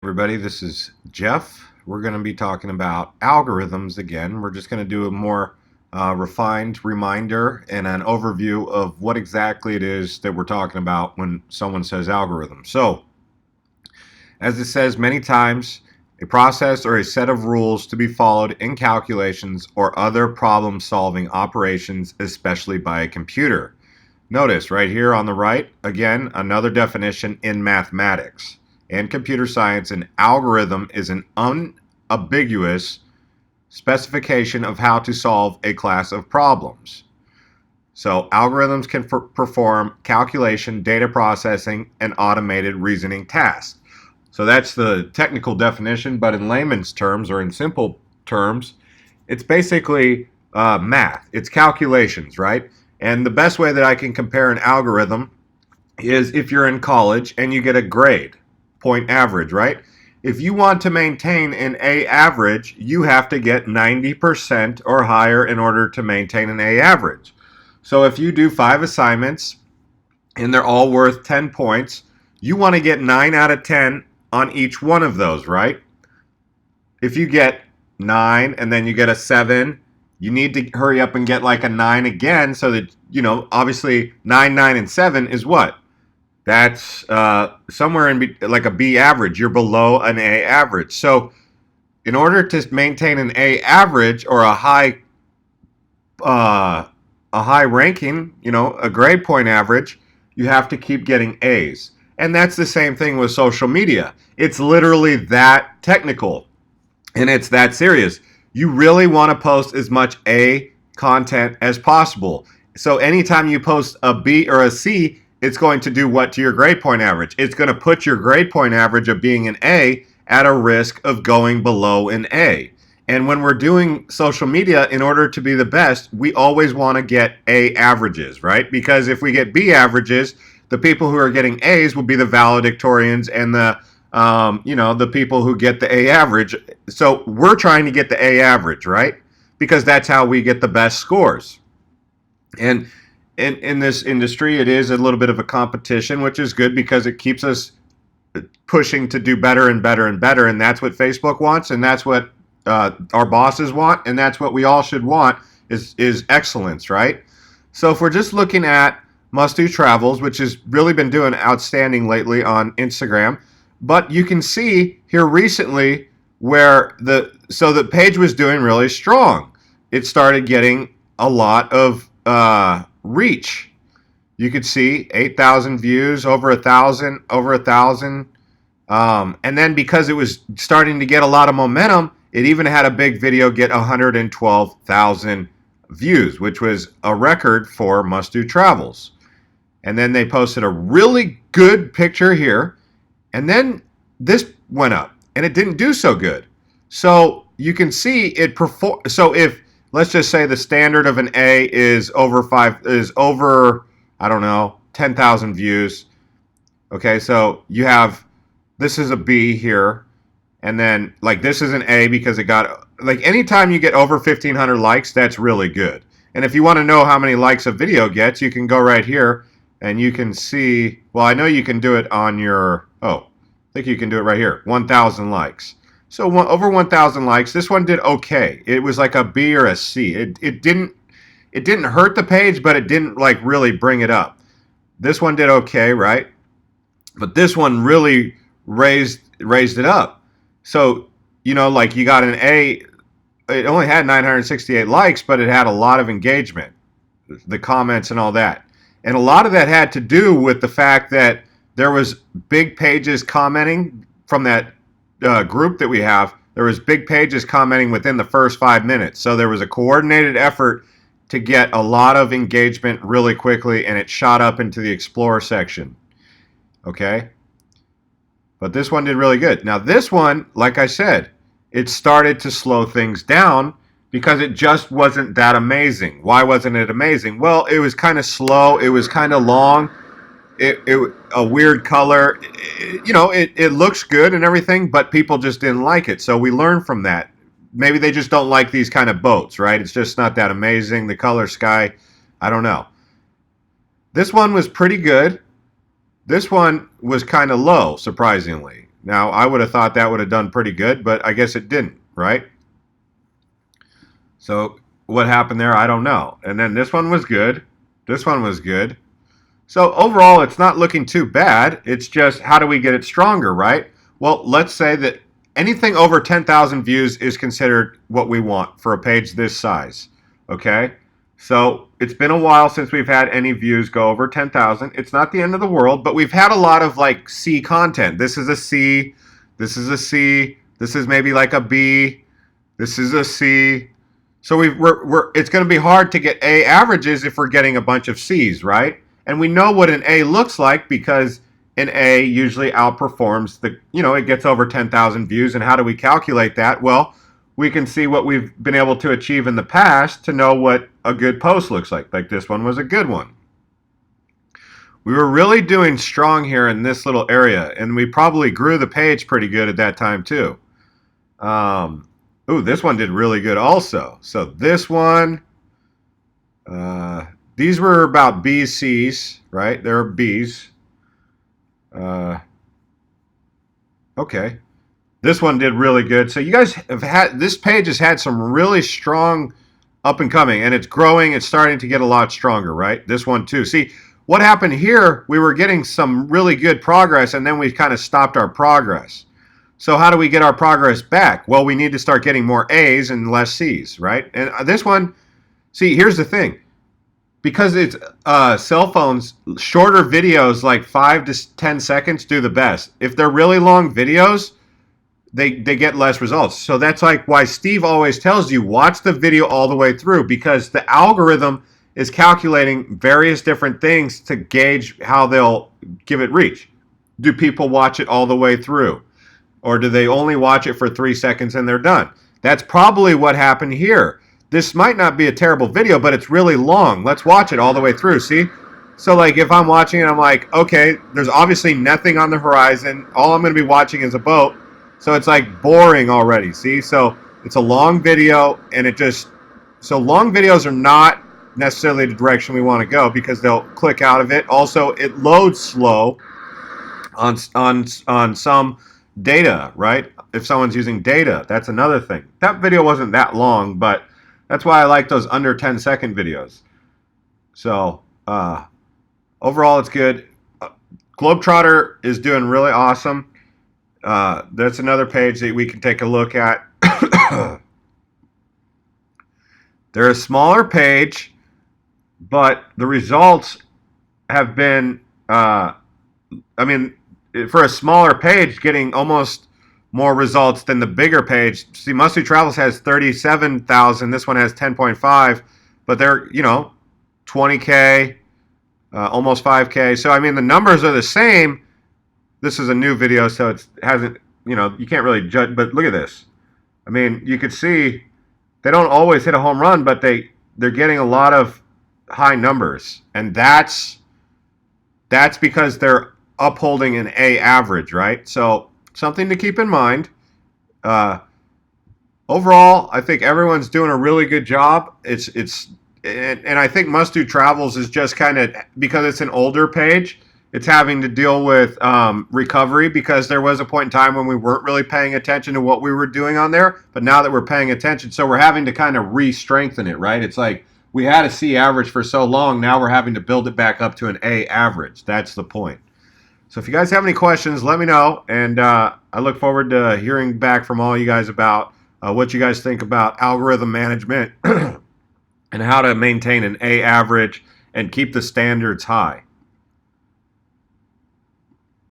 Everybody, this is Jeff. We're going to be talking about algorithms again. We're just going to do a more refined reminder and an overview of what exactly it is that we're talking about when someone says algorithm. So, as it says many times, a process or a set of rules to be followed in calculations or other problem solving operations, especially by a computer. Notice right here on the right, again, another definition in mathematics and computer science. An algorithm is an unambiguous specification of how to solve a class of problems. So algorithms can perform calculation, data processing, and automated reasoning tasks. So that's the technical definition, but in layman's terms or in simple terms, it's basically math. It's calculations, right? And the best way that I can compare an algorithm is if you're in college and you get a grade, point average, right? If you want to maintain an A average, you have to get 90% or higher in order to maintain an A average. So if you do 5 assignments and they're all worth 10 points, you want to get 9 out of 10 on each one of those, right? If you get 9 and then you get a 7, you need to hurry up and get like a 9 again so that, obviously 9, 9, and 7 is what? That's somewhere in like a B average. You're below an A average. So in order to maintain an A average or a high ranking, a grade point average, you have to keep getting A's. And that's the same thing with social media. It's literally that technical and it's that serious. You really want to post as much A content as possible. So anytime you post a B or a C, it's going to do what to your grade point average? It's going to put your grade point average of being an A at a risk of going below an A. And when we're doing social media, in order to be the best, we always want to get A averages, right? Because if we get B averages, the people who are getting A's will be the valedictorians and the people who get the A average. So we're trying to get the A average, right? Because that's how we get the best scores. And in this industry, it is a little bit of a competition, which is good because it keeps us pushing to do better and better and better. And that's what Facebook wants, and that's what our bosses want, and that's what we all should want is excellence, right? So if we're just looking at Must Do Travels, which has really been doing outstanding lately on Instagram, but you can see here recently where the page was doing really strong. It started getting a lot of reach. You could see 8,000 views, over 1,000, and then because it was starting to get a lot of momentum, it even had a big video get 112,000 views, which was a record for Must Do Travels. And then they posted a really good picture here, and then this went up, and it didn't do so good. So you can see it perform. So if let's just say the standard of an A is over 10,000 views. Okay, so you have, this is a B here, and then like this is an A because it got, like anytime you get over 1,500 likes, that's really good. And if you want to know how many likes a video gets, you can go right here and you can see, well, I know you can do it on your, I think you can do it right here, 1,000 likes. So over 1,000 likes. This one did okay. It was like a B or a C. It didn't hurt the page, but it didn't like really bring it up. This one did okay, right? But this one really raised it up. So like you got an A. It only had 968 likes, but it had a lot of engagement, the comments and all that. And a lot of that had to do with the fact that there was big pages commenting from that group that we have. There was big pages commenting within the first 5 minutes. So there was a coordinated effort to get a lot of engagement really quickly, and it shot up into the Explore section. Okay? But this one did really good. Now this one, like I said, it started to slow things down because it just wasn't that amazing. Why wasn't it amazing? Well, it was kind of slow. It was kind of long. It a weird color. It looks good and everything, but people just didn't like it. So we learned from that. Maybe they just don't like these kind of boats, right? It's just not that amazing. The color sky, I don't know. This one was pretty good. This one was kind of low, surprisingly. Now, I would have thought that would have done pretty good, but I guess it didn't, right? So what happened there, I don't know. And then this one was good. This one was good. So overall, it's not looking too bad. It's just how do we get it stronger, right? Well, let's say that anything over 10,000 views is considered what we want for a page this size, okay? So it's been a while since we've had any views go over 10,000. It's not the end of the world, but we've had a lot of like C content. This is a C, this is a C, this is maybe like a B, this is a C. So it's going to be hard to get A averages if we're getting a bunch of C's, right? And we know what an A looks like because an A usually outperforms it gets over 10,000 views. And how do we calculate that? Well, we can see what we've been able to achieve in the past to know what a good post looks like. Like this one was a good one. We were really doing strong here in this little area, and we probably grew the page pretty good at that time too. Ooh, this one did really good also. So this one, these were about B's, C's, right? They're B's. Okay. This one did really good. So you guys have had, this page has had some really strong up and coming, and it's growing. It's starting to get a lot stronger, right? This one too. See, what happened here, we were getting some really good progress, and then we kind of stopped our progress. So how do we get our progress back? Well, we need to start getting more A's and less C's, right? And this one, see, here's the thing. Because it's cell phones, shorter videos like 5 to 10 seconds do the best. If they're really long videos, they get less results. So that's like why Steve always tells you, watch the video all the way through, because the algorithm is calculating various different things to gauge how they'll give it reach. Do people watch it all the way through? Or do they only watch it for 3 seconds and they're done? That's probably what happened here. This might not be a terrible video, but it's really long. Let's watch it all the way through, see? So like if I'm watching it, I'm like, okay, there's obviously nothing on the horizon. All I'm going to be watching is a boat. So it's like boring already, see? So it's a long video, and so long videos are not necessarily the direction we want to go because they'll click out of it. Also, it loads slow on some data, right? If someone's using data, that's another thing. That video wasn't that long, but that's why I like those under 10-second videos. So overall, it's good. Globetrotter is doing really awesome. That's another page that we can take a look at. They're a smaller page, but the results have been, for a smaller page, getting almost more results than the bigger page. See, Must Do Travels has 37,000. This one has 10.5, but they're, 20K, almost 5K. So, the numbers are the same. This is a new video, so it hasn't, you can't really judge, but look at this. You could see they don't always hit a home run, but they're getting a lot of high numbers. And that's because they're upholding an A average, right? So something to keep in mind. Overall, I think everyone's doing a really good job. And I think Must Do Travels is just kind of, because it's an older page, it's having to deal with recovery, because there was a point in time when we weren't really paying attention to what we were doing on there. But now that we're paying attention, so we're having to kind of re-strengthen it, right? It's like we had a C average for so long, now we're having to build it back up to an A average. That's the point. So if you guys have any questions, let me know. And I look forward to hearing back from all you guys about what you guys think about algorithm management and how to maintain an A average and keep the standards high.